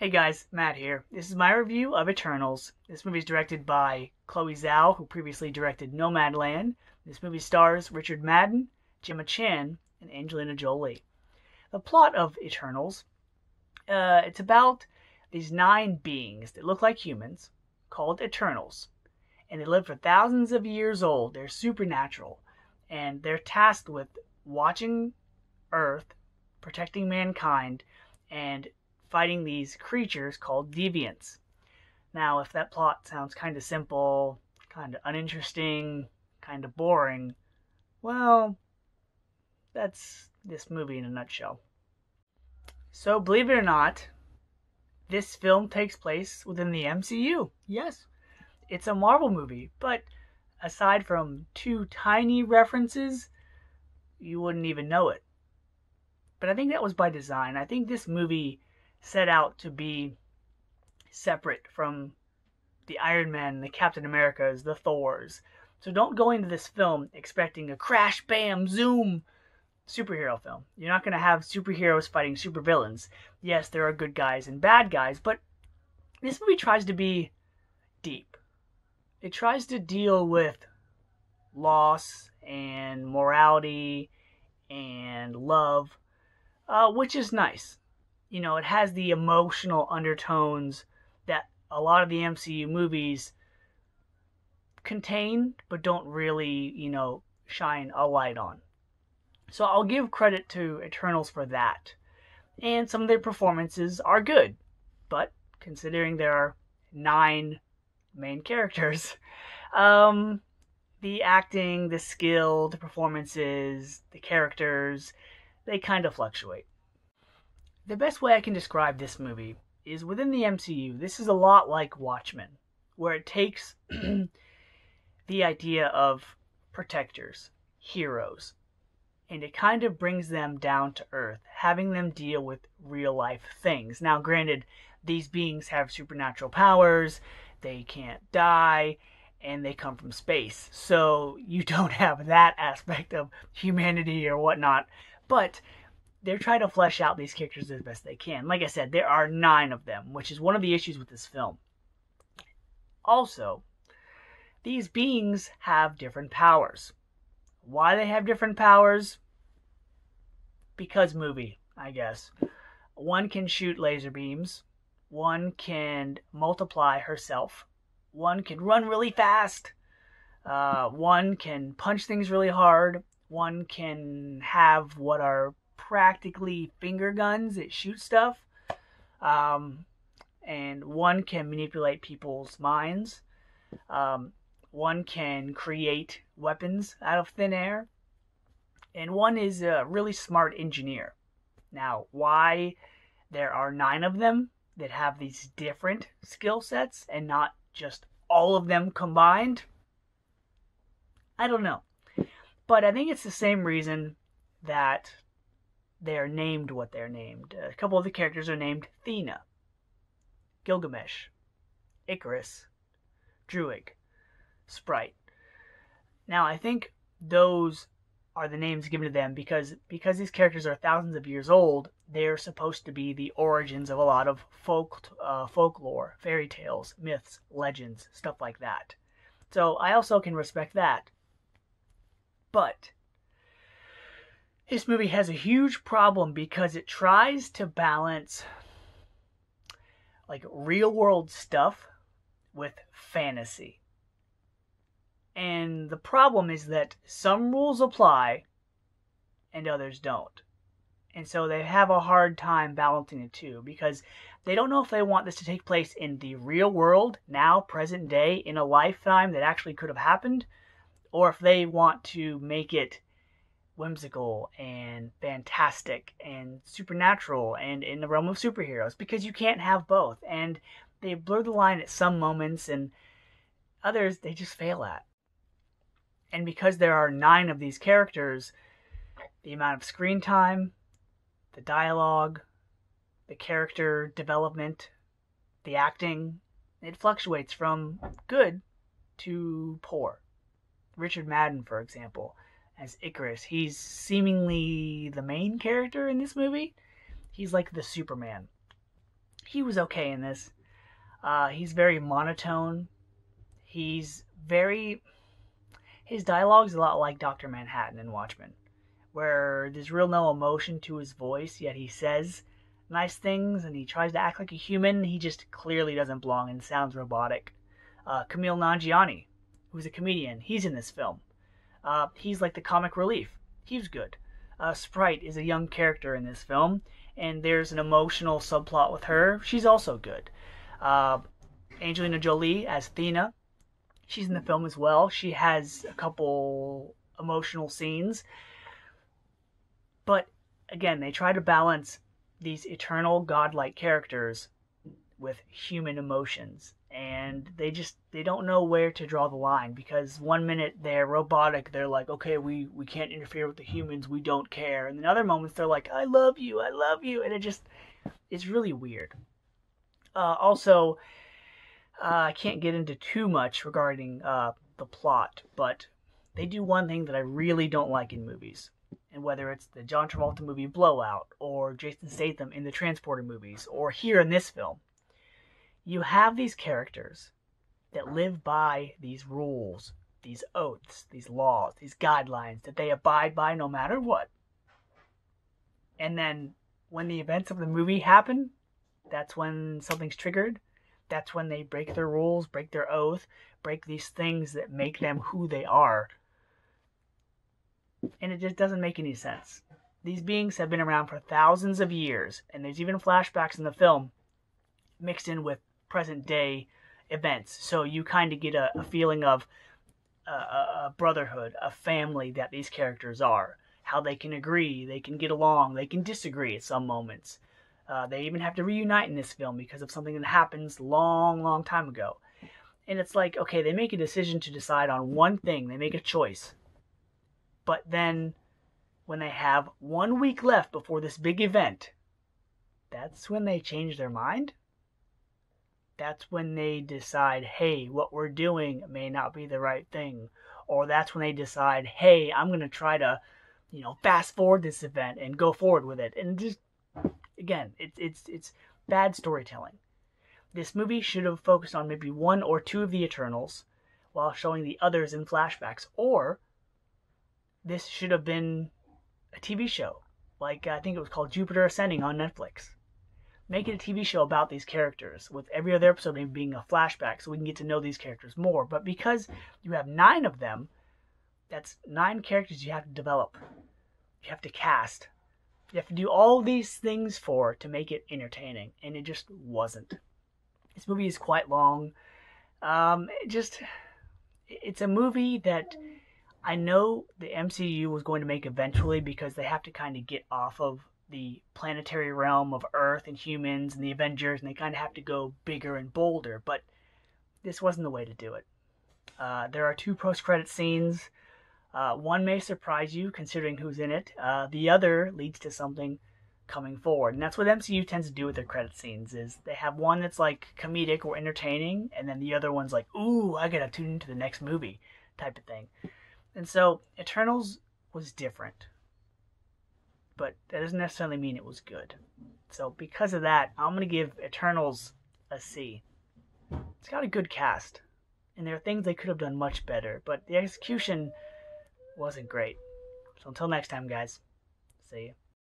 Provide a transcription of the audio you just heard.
Hey guys, Matt here. This is my review of Eternals. This movie is directed by Chloe Zhao, who previously directed Nomadland. This movie stars Richard Madden, Gemma Chan, and Angelina Jolie. The plot of Eternals, it's about these 9 beings that look like humans, called Eternals. And they live for thousands of years old. They're supernatural. And they're tasked with watching Earth, protecting mankind, and fighting these creatures called deviants. Now, if that plot sounds kind of simple, kind of uninteresting, kind of boring, well, that's this movie in a nutshell. So, believe it or not, this film takes place within the MCU. Yes, it's a Marvel movie, but aside from 2 tiny references, you wouldn't even know it. But I think that was by design. I think this movie set out to be separate from the Iron Man, the Captain Americas, the Thors. So don't go into this film expecting a crash, bam, zoom superhero film. You're not going to have superheroes fighting supervillains. Yes, there are good guys and bad guys, but this movie tries to be deep. It tries to deal with loss and morality and love, which is nice. It has the emotional undertones that a lot of the MCU movies contain, but don't really, shine a light on. So I'll give credit to Eternals for that. And some of their performances are good, but considering there are 9 main characters, the acting, the skill, the performances, the characters, they kind of fluctuate. The best way I can describe this movie is within the MCU, this is a lot like Watchmen, where it takes the idea of protectors, heroes, and it kind of brings them down to earth, having them deal with real life things. Now, granted, these beings have supernatural powers, they can't die, and they come from space, so you don't have that aspect of humanity or whatnot, but they're trying to flesh out these characters as best they can. Like I said, there are 9 of them, which is one of the issues with this film. Also, these beings have different powers. Why they have different powers? Because movie, I guess. One can shoot laser beams. One can multiply herself. One can run really fast. One can punch things really hard. One can have what are practically finger guns that shoot stuff. And one can manipulate people's minds. One can create weapons out of thin air. And one is a really smart engineer. Now, why there are 9 of them that have these different skill sets and not just all of them combined, I don't know. But I think it's the same reason that they are named what they're named. A couple of the characters are named Thena, Gilgamesh, Icarus, Druig, Sprite. Now, I think those are the names given to them because these characters are thousands of years old. They're supposed to be the origins of a lot of folklore, fairy tales, myths, legends, stuff like that. So I also can respect that. But this movie has a huge problem because it tries to balance like real world stuff with fantasy. And the problem is that some rules apply and others don't. And so they have a hard time balancing the two because they don't know if they want this to take place in the real world, now, present day, in a lifetime that actually could have happened, or if they want to make it whimsical and fantastic and supernatural and in the realm of superheroes, because you can't have both. And they blur the line at some moments and others they just fail at. And because there are 9 of these characters, the amount of screen time, the dialogue, the character development, the acting, it fluctuates from good to poor. Richard Madden, for example, as Icarus, he's seemingly the main character in this movie. He's like the Superman. he was okay in this. He's very monotone. He's very His dialogue's a lot like Dr. Manhattan in Watchmen, where there's real no emotion to his voice, yet he says nice things and he tries to act like a human. He just clearly doesn't belong and sounds robotic. Kumail Nanjiani, who's a comedian, he's in this film. He's like the comic relief. He's good. Sprite is a young character in this film, and there's an emotional subplot with her. She's also good. Uh, Angelina Jolie as Thena. She's in the film as well. She has a couple emotional scenes. But again, they try to balance these eternal godlike characters with human emotions. And they don't know where to draw the line, because one minute they're robotic, they're like, okay, we can't interfere with the humans, we don't care. And in other moments they're like, I love you, and it's really weird. Also, I can't get into too much regarding the plot, but they do one thing that I really don't like in movies. And whether it's the John Travolta movie Blowout, or Jason Statham in the Transporter movies, or here in this film, you have these characters that live by these rules, these oaths, these laws, these guidelines that they abide by no matter what. And then when the events of the movie happen, that's when something's triggered. That's when they break their rules, break their oath, break these things that make them who they are. And it just doesn't make any sense. These beings have been around for thousands of years, and there's even flashbacks in the film mixed in with present day events. So you kind of get a feeling of a brotherhood, a family that these characters are. How they can agree, they can get along, they can disagree at some moments. They even have to reunite in this film because of something that happens long, long time ago. And it's like, okay, they make a decision to decide on one thing. They make a choice. But then when they have 1 week left before this big event, that's when they change their mind. That's when they decide, hey, what we're doing may not be the right thing. Or that's when they decide, hey, I'm going to try to, fast forward this event and go forward with it. And just, again, it's bad storytelling. This movie should have focused on maybe one or two of the Eternals while showing the others in flashbacks. Or this should have been a TV show. Like, I think it was called Jupiter Ascending on Netflix. Make it a TV show about these characters, with every other episode maybe being a flashback so we can get to know these characters more. But because you have 9 of them, that's 9 characters you have to develop. You have to cast. You have to do all these things to make it entertaining. And it just wasn't. This movie is quite long. It's a movie that I know the MCU was going to make eventually, because they have to kind of get off of the planetary realm of Earth and humans and the Avengers, and they kind of have to go bigger and bolder, but this wasn't the way to do it. There are 2 post-credit scenes. One may surprise you considering who's in it. The other leads to something coming forward, and that's what MCU tends to do with their credit scenes, is they have one that's like comedic or entertaining, and then the other one's like, ooh, I gotta tune into the next movie type of thing. And so Eternals was different, but that doesn't necessarily mean it was good. So because of that, I'm going to give Eternals a C. It's got a good cast, and there are things they could have done much better, but the execution wasn't great. So until next time, guys, see you.